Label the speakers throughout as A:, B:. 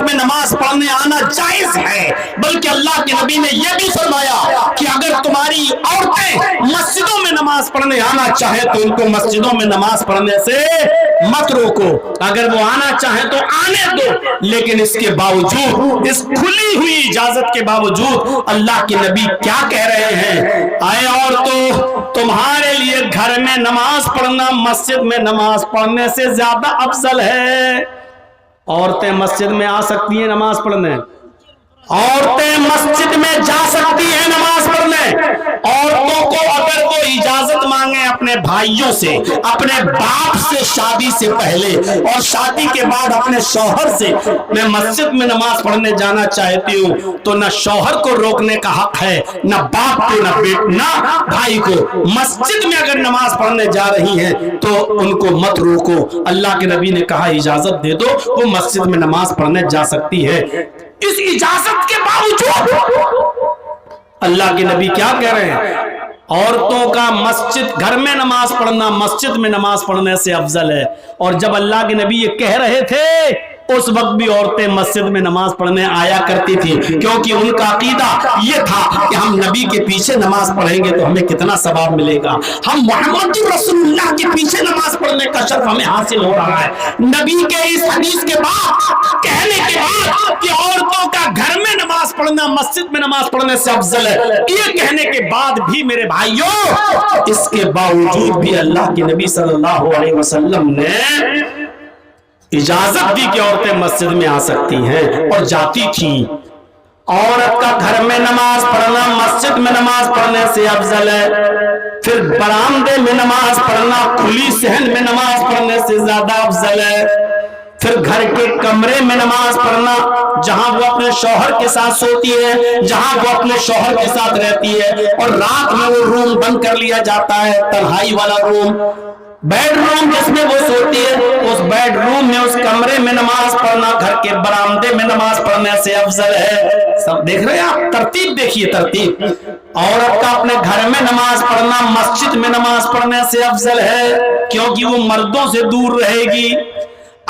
A: में नमाज पढ़ने आना जायज है, बल्कि अल्लाह के नबी ने यह भी फरमाया कि अगर तुम्हारी औरतें मस्जिदों में नमाज पढ़ने आना चाहे तो उनको मस्जिदों में नमाज पढ़ने से मत रोको, अगर वो आना चाहे तो आने दो, लेकिन इसके बावजूद, इस खुली हुई इजाजत के बावजूद अल्लाह के नबी क्या कह रहे हैं, आए औरतों, तुम्हारे लिए घर में नमाज पढ़ना मस्जिद में नमाज पढ़ने से ज्यादा अफजल है। औरतें मस्जिद में आ सकती हैं नमाज पढ़ने, औरतें मस्जिद में जा सकती हैं नमाज पढ़ने। औरतों को अगर वो इजाजत मांगे अपने भाइयों से, अपने बाप से शादी से पहले और शादी के बाद अपने शौहर से, मैं मस्जिद में नमाज पढ़ने जाना चाहती हूँ, तो न शौहर को रोकने का हक है, न बाप को, न भाई को। मस्जिद में अगर नमाज पढ़ने जा रही हैं तो उनको मत रोको। अल्लाह के नबी ने कहा इजाजत दे दो, वो मस्जिद में नमाज पढ़ने जा सकती है। इस इजाजत के बावजूद अल्लाह के नबी क्या कह रहे हैं, औरतों का मस्जिद, घर में नमाज पढ़ना मस्जिद में नमाज पढ़ने से अफजल है। और जब अल्लाह के नबी ये कह रहे थे उस वक्त भी औरतें मस्जिद में नमाज पढ़ने आया करती थी, क्योंकि उनका अकीदा ये था कि हम नबी के पीछे नमाज पढ़ेंगे तो हमें कितना सवाब मिलेगा, हम मोहम्मद रसूलुल्लाह के पीछे नमाज पढ़ने का शर्फ हमें हासिल हो रहा है। नबी के इस हदीस के बाद, कहने के बाद कि औरतों का घर में नमाज पढ़ना मस्जिद में नमाज पढ़ने से अफजल है, ये कहने के बाद भी मेरे भाइयों, इसके बावजूद भी अल्लाह के नबी सल्लल्लाहु अलैहि वसल्लम ने इजाजत दी कि औरतें मस्जिद में आ सकती हैं और जाती थी। औरत का घर में नमाज पढ़ना मस्जिद में नमाज पढ़ने से अफजल है। फिर बरामदे में नमाज पढ़ना, खुली सहन में नमाज पढ़ने से ज्यादा अफजल है। फिर घर के कमरे में नमाज पढ़ना, जहां वो अपने शौहर के साथ सोती है, जहां वो अपने शौहर के साथ रहती है, और रात में वो रूम बंद कर लिया जाता है, तन्हाई वाला रूम, बेडरूम जिसमें वो सोती है, उस बेडरूम में, उस कमरे में नमाज पढ़ना घर के बरामदे में नमाज पढ़ने से अफजल है। सब देख रहे हैं आप, तरतीब देखिए, तरतीब। औरत का अपने घर में नमाज पढ़ना मस्जिद में नमाज पढ़ने से अफजल है, क्योंकि वो मर्दों से दूर रहेगी।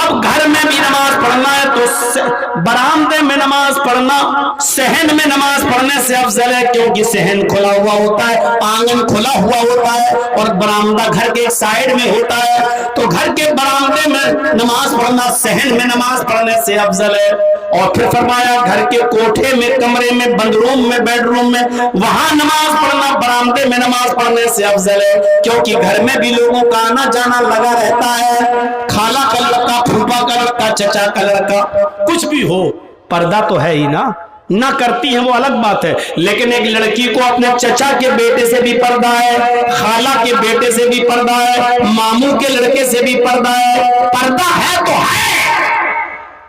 A: अब घर में भी नमाज पढ़ना है तो बरामदे में नमाज पढ़ना, सहन में नमाज पढ़ने से अफजल है, क्योंकि सहन खुला हुआ होता है, आंगन खुला हुआ होता है, और बरामदा घर के साइड में होता है, तो घर के बरामदे में नमाज पढ़ना सहन में नमाज पढ़ने से अफजल है। और फिर फरमाया घर के कोठे में, कमरे में, बंदरूम में, बेडरूम में, वहां नमाज पढ़ना बरामदे में नमाज पढ़ने से अफजल है, क्योंकि घर में भी लोगों का आना जाना लगा रहता है, खाला का लड़का, फूफा का लड़का, चचा का लड़का, कुछ भी हो, पर्दा तो है ही ना करती है वो अलग बात है, लेकिन एक लड़की को अपने चचा के बेटे से भी पर्दा है, खाला के बेटे से भी पर्दा है, मामू के लड़के से भी पर्दा है तो है।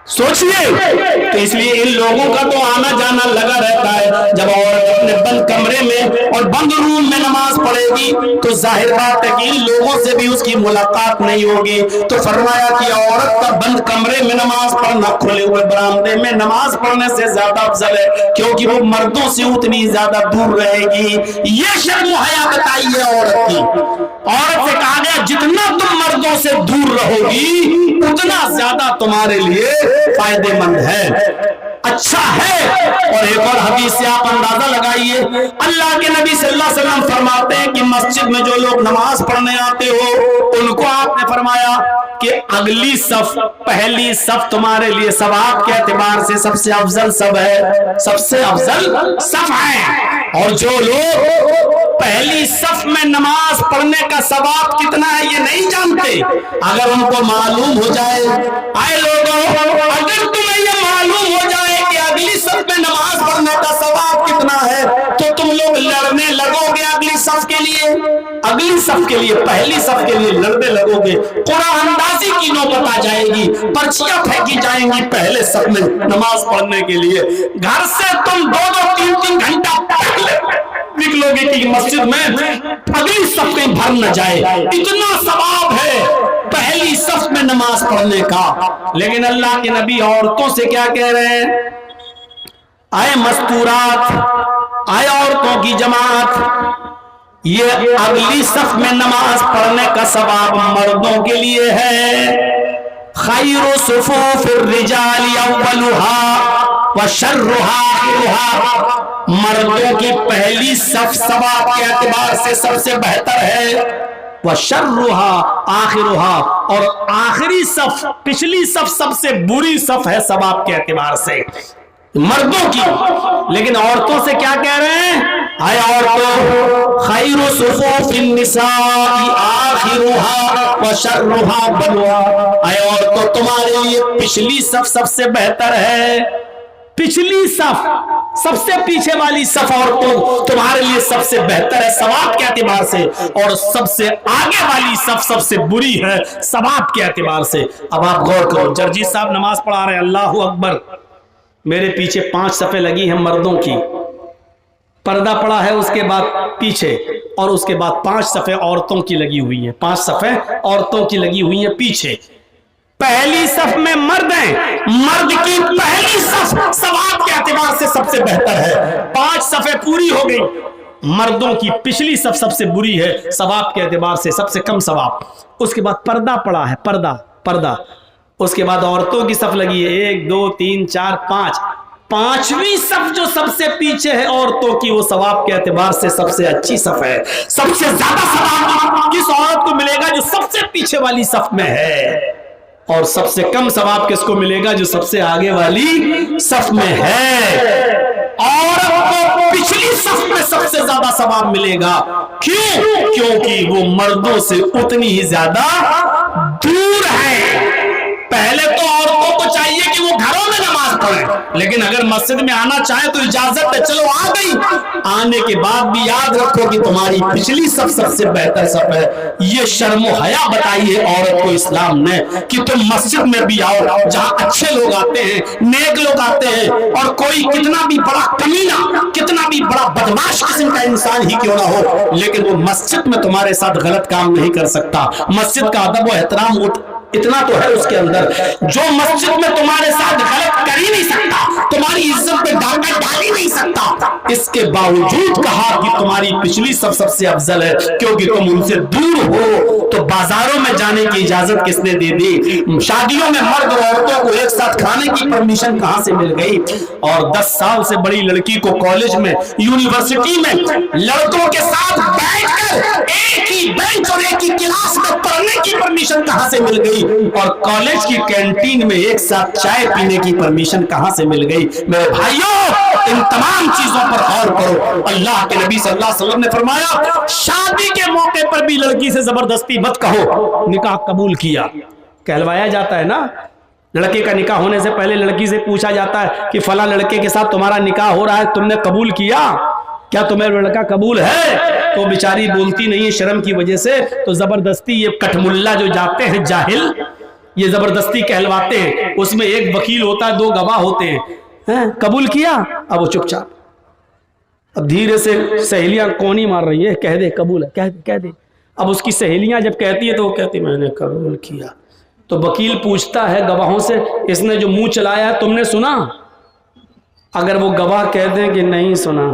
A: सोचिए, तो इसलिए इन लोगों का तो आना जाना लगा रहता है। जब औरत अपने बंद कमरे में और बंद रूम में नमाज पढ़ेगी तो जाहिर बात है कि इन लोगों से भी उसकी मुलाकात नहीं होगी। तो फरमाया कि औरत का बंद कमरे में नमाज पढ़ना खुले हुए बरामदे में नमाज पढ़ने से ज्यादा अफजल है, क्योंकि वो मर्दों से उतनी ज्यादा दूर रहेगी। ये शर्म हया बताइए औरत की। औरत से कहा गया जितना तुम मर्दों से दूर रहोगी उतना ज्यादा तुम्हारे लिए फायदेमंद है, अच्छा है। और एक और हदीस से आप अंदाजा लगाइए, अल्लाह के नबी सल्लल्लाहु अलैहि वसल्लम फरमाते हैं कि मस्जिद में जो लोग नमाज पढ़ने आते हो उनको आपने फरमाया कि अगली सफ, पहली सफ तुम्हारे लिए सवाब के एतबार से सबसे अफजल सब है, सबसे अफजल सफ है। और जो लोग पहली सफ में नमाज पढ़ने का सवाब कितना है ये नहीं जानते, अगर उनको मालूम हो जाए, आए लोगों, अगर तुम्हें ये मालूम हो जाए कि अगली सफ में नमाज पढ़ने का सवाब कितना है तो तुम लोग लड़ने लगोगे अगली सफ के लिए, अगली सफ के लिए, पहली सफ के लिए लड़ने लगोगे, कुरान अंदाजी की नौबत आ जाएगी, पर्चियां फेंकी जाएंगी पहले सफ में नमाज पढ़ने के लिए। घर से तुम 2-2, 3-3 घंटा पहले निकलोगे कि मस्जिद में अगली सफ कहीं भर न जाए, इतना सवाब है पहली सफ में नमाज पढ़ने का। लेकिन अल्लाह के नबी औरतों से क्या कह रहे हैं, आए मस्तूरात, आए औरतों की जमात, ये अगली सफ में नमाज पढ़ने का सवाब मर्दों के लिए है, خیر صفوف الرجال اولها وشرها آخرها، مردوں کی پہلی صف ثواب کے اعتبار سے سب سے بہتر ہے، وشرها آخرها، اور آخری صف پچھلی صف سب سے بری صف ہے ثواب کے اعتبار سے مردوں کی۔ لیکن عورتوں سے کیا کہہ رہے ہیں؟ اے عورتوں، خیر صفوف النساء آخرها وشرها بلوا، اے عورتوں تمہارے لیے پچھلی صف سب سے بہتر ہے، پچھلی صف سب سے پیچھے والی صف عورتوں تمہارے لیے سب سے بہتر ہے ثواب کے اعتبار سے، اور سب سے آگے والی صف سب سے بری ہے ثواب کے اعتبار سے۔ اب آپ غور کرو، جرجی صاحب نماز پڑھا رہے ہیں، اللہ اکبر، میرے پیچھے 5 صفیں لگی ہیں مردوں کی، پردہ پڑا ہے اس کے بعد پیچھے، اور اس کے بعد 5 صفیں عورتوں کی لگی ہوئی ہیں، 5 صفیں عورتوں کی لگی ہوئی ہیں پیچھے۔ پہلی صف میں مرد ہیں، مرد کی پہلی صف ثواب کے اعتبار سے سب سے بہتر ہے، 5 صفیں پوری ہو گئی، مردوں کی پچھلی صف سب سے بری ہے ثواب کے اعتبار سے سب سے کم ثواب۔ اس کے بعد پردہ پڑا ہے، پردہ، اس کے بعد عورتوں کی صف لگی ہے، 1 2 3 4 5، 5ویں صف جو سب سے پیچھے ہے عورتوں کی، وہ ثواب کے اعتبار سے سب سے اچھی صف ہے۔ سب سے زیادہ ثواب کس عورت کو ملے گا جو سب سے پیچھے والی صف میں ہے، اور سب سے کم ثواب کس کو ملے گا جو سب سے آگے والی صف میں ہے۔ عورت کو پچھلی صف میں سب سے زیادہ ثواب ملے گا، کیوں؟ کیونکہ وہ مردوں سے اتنی ہی زیادہ دور ہے۔ پہلے تو عورتوں کو چاہیے کہ وہ گھروں میں نماز پڑھیں، لیکن اگر مسجد میں آنا چاہے تو اجازت ہے، چلو آ گئی، آنے کے بعد بھی یاد رکھو کہ تمہاری پچھلی صف سب سے بہتر صف ہے۔ یہ شرم و حیا بتائی ہے عورت کو اسلام نے کہ تم مسجد میں بھی آؤ جہاں اچھے لوگ آتے ہیں، نیک لوگ آتے ہیں، اور کوئی کتنا بھی بڑا کمینہ، کتنا بھی بڑا بدماش قسم کا انسان ہی کیوں نہ ہو، لیکن وہ مسجد میں تمہارے ساتھ غلط کام نہیں کر سکتا۔ مسجد کا ادب و احترام اتنا تو ہے اس کے اندر، جو مسجد میں تمہارے ساتھ غلط کر ہی نہیں سکتا، تمہاری عزت پہ ڈاکہ ڈال ہی نہیں سکتا، اس کے باوجود کہا کہ تمہاری پچھلی صف سب سے افضل ہے کیونکہ تم ان سے دور ہو۔ تو بازاروں میں جانے کی اجازت کس نے دے دی؟ شادیوں میں مرد اور عورتوں کو ایک ساتھ کھانے کی پرمیشن کہاں سے مل گئی؟ اور 10 سال سے بڑی لڑکی کو کالج میں، یونیورسٹی میں لڑکوں کے ساتھ بیٹھ کر ایک ہی بینچ اور ایک ہی کلاس میں پڑھنے کی پرمیشن کہاں سے مل گئی؟ اور کالج کی کینٹین میں ایک ساتھ چائے پینے کی پرمیشن کہاں سے مل گئی؟ میرے بھائیوں، ان تمام چیزوں پر غور کرو۔ اللہ کے نبی صلی اللہ علیہ وسلم نے فرمایا شادی کے موقع پر بھی لڑکی سے زبردستی مت کہو نکاح قبول کیا، کہلوایا جاتا ہے نا، لڑکے کا نکاح ہونے سے پہلے لڑکی سے پوچھا جاتا ہے کہ فلاں لڑکے کے ساتھ تمہارا نکاح ہو رہا ہے، تم نے قبول کیا؟ کیا تمہیں لڑکا قبول ہے؟ تو بیچاری بولتی نہیں ہے شرم کی وجہ سے، تو زبردستی یہ کٹ ملا جو جاتے ہیں جاہل، یہ زبردستی کہلواتے ہیں، اس میں ایک وکیل ہوتا ہے، 2 گواہ ہوتے ہیں، قبول کیا؟ اب وہ چپ چاپ، اب دھیرے سے سہیلیاں کونی مار رہی ہے، کہہ دے قبول ہے، کہہ دے۔ اب اس کی سہیلیاں جب کہتی ہے تو وہ کہتی میں نے قبول کیا۔ تو وکیل پوچھتا ہے گواہوں سے اس نے جو منہ چلایا ہے تم نے سنا؟ اگر وہ گواہ کہہ دیں کہ نہیں سنا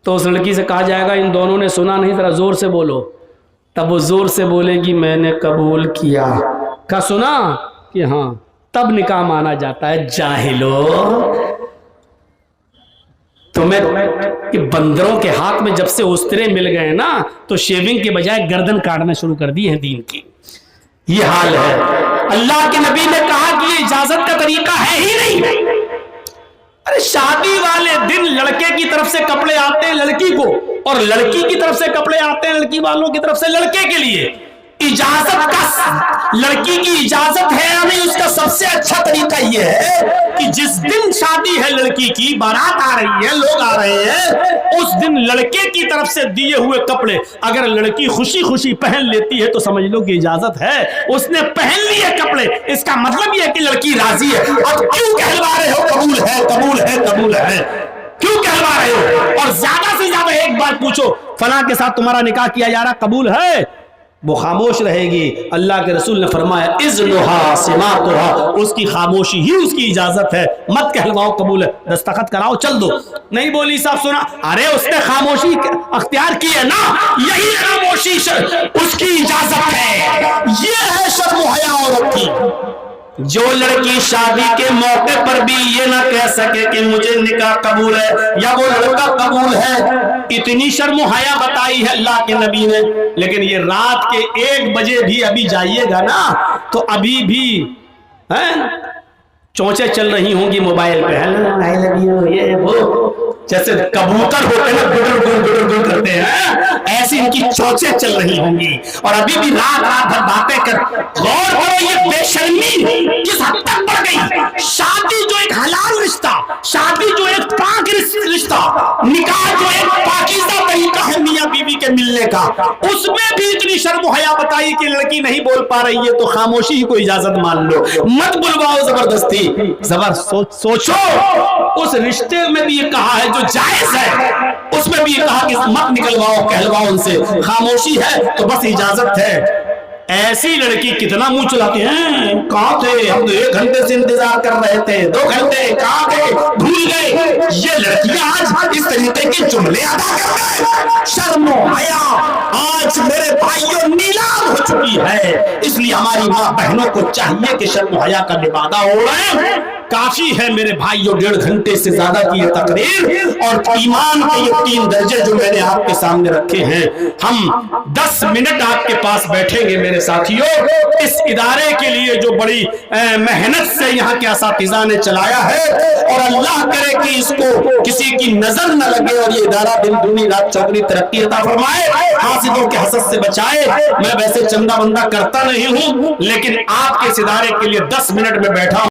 A: تو اس لڑکی سے کہا جائے گا ان دونوں نے سنا نہیں، ذرا زور سے بولو۔ تب وہ زور سے بولے گی میں نے قبول کیا۔ کہا سنا کہ ہاں، تب نکاح مانا جاتا ہے۔ جاہلو، تمہیں کہ بندروں کے ہاتھ میں جب سے استرے مل گئے نا تو شیونگ کے بجائے گردن کاٹنا شروع کر دی ہے دین کی، یہ حال ہے۔ اللہ کے نبی نے کہا کہ یہ اجازت کا طریقہ ہے ہی نہیں۔ ارے شادی والے دن لڑکے کی طرف سے کپڑے آتے ہیں لڑکی کو، اور لڑکی کی طرف سے کپڑے آتے ہیں لڑکی والوں کی طرف سے لڑکے کے لیے۔ اجازت کا، لڑکی کی اجازت ہے یا نہیں، اس کا سب سے اچھا طریقہ یہ ہے کہ جس دن شادی ہے لڑکی کی، بارات آ رہی ہے، لوگ آ رہے ہیں، اس دن لڑکے کی طرف سے دیے ہوئے کپڑے اگر لڑکی خوشی خوشی پہن لیتی ہے تو سمجھ لو کہ اجازت ہے، اس نے پہن لیے کپڑے، اس کا مطلب یہ ہے کہ لڑکی راضی ہے۔ اب کیوں کہلوا رہے ہو قبول ہے قبول ہے قبول ہے؟ کیوں کہلوا رہے ہو؟ اور زیادہ سے زیادہ ایک بار پوچھو فلاں کے ساتھ تمہارا نکاح کیا جا رہا، قبول ہے؟ وہ خاموش رہے گی۔ اللہ کے رسول نے فرمایا اذنها سماعتها، اس کی خاموشی ہی اس کی اجازت ہے، مت کہلواؤ قبول ہے، دستخط کراؤ چل دو۔ نہیں بولی صاحب سنا، ارے اس نے خاموشی اختیار کی ہے نا، یہی خاموشی اس کی اجازت ہے۔ یہ ہے شرم و حیا عورت کی، जो लड़की शादी के मौके पर भी ये ना कह सके कि मुझे निकाह कबूल है या वो लड़का कबूल है, इतनी शर्म हया बताई है अल्लाह के नबी ने। लेकिन ये रात के 1 बजे भी अभी जाइएगा ना तो अभी भी चौंचे चल रही होंगी मोबाइल पे, हेलो आई लव यू, ये वो, जैसे कबूतर होते हैं गुड़ गुड़ करते हैं, ऐसी इनकी चौंचे चल रही होंगी। और अभी भी रात रात भर बातें कर। गौर करो ये बेशर्मी किस हद तक बढ़ गई। शादी जो एक हलाल रिश्ता, शादी जो एक पाक रिश्ता, निकाह जो एक पाकीज़ा तरीका है मियां बीवी के मिलने का, उसमें भी इतनी शर्म हया बताई कि लड़की नहीं बोल पा रही है तो खामोशी ही को इजाजत मान लो, मत बुलवाओ जबरदस्ती। सोचो उस रिश्ते में भी ये कहा है जो जायज है, उसमें भी ये कहा कि मत निकलवाओ कहलवाओ उनसे, खामोशी है तो बस इजाजत है। ऐसी लड़की कितना मुंह चलाती हैं, कहां थे हम तो 1 घंटे से इंतजार कर रहे थे, 2 घंटे कहां गए, भूल गए। ये लड़कियां आज इस तरीके के जुमले अदा कर रहे हैं। शर्मो हया आज मेरे भाइयों नीलाम हो चुकी है। इसलिए हमारी माँ बहनों को चाहिए कि शर्मो हया का लिबादा ओढ़े। काफी है मेरे भाइयों 1.5 घंटे से ज्यादा की ये तकरीर और ईमान के ये 3 दर्जे जो मैंने आपके सामने रखे हैं। हम 10 मिनट आपके पास बैठेंगे मेरे साथियों, इस इदारे के लिए जो बड़ी मेहनत से यहाँ के असातिज़ा ने चलाया है, और अल्लाह करे कि इसको किसी की नजर न लगे और ये इदारा दिन दूनी रात चौगुनी तरक्की अता फरमाए, हासिदों के हसद से बचाए। मैं वैसे चंदा बंदा करता नहीं हूँ, लेकिन आपके इस इदारे के लिए 10 मिनट में बैठा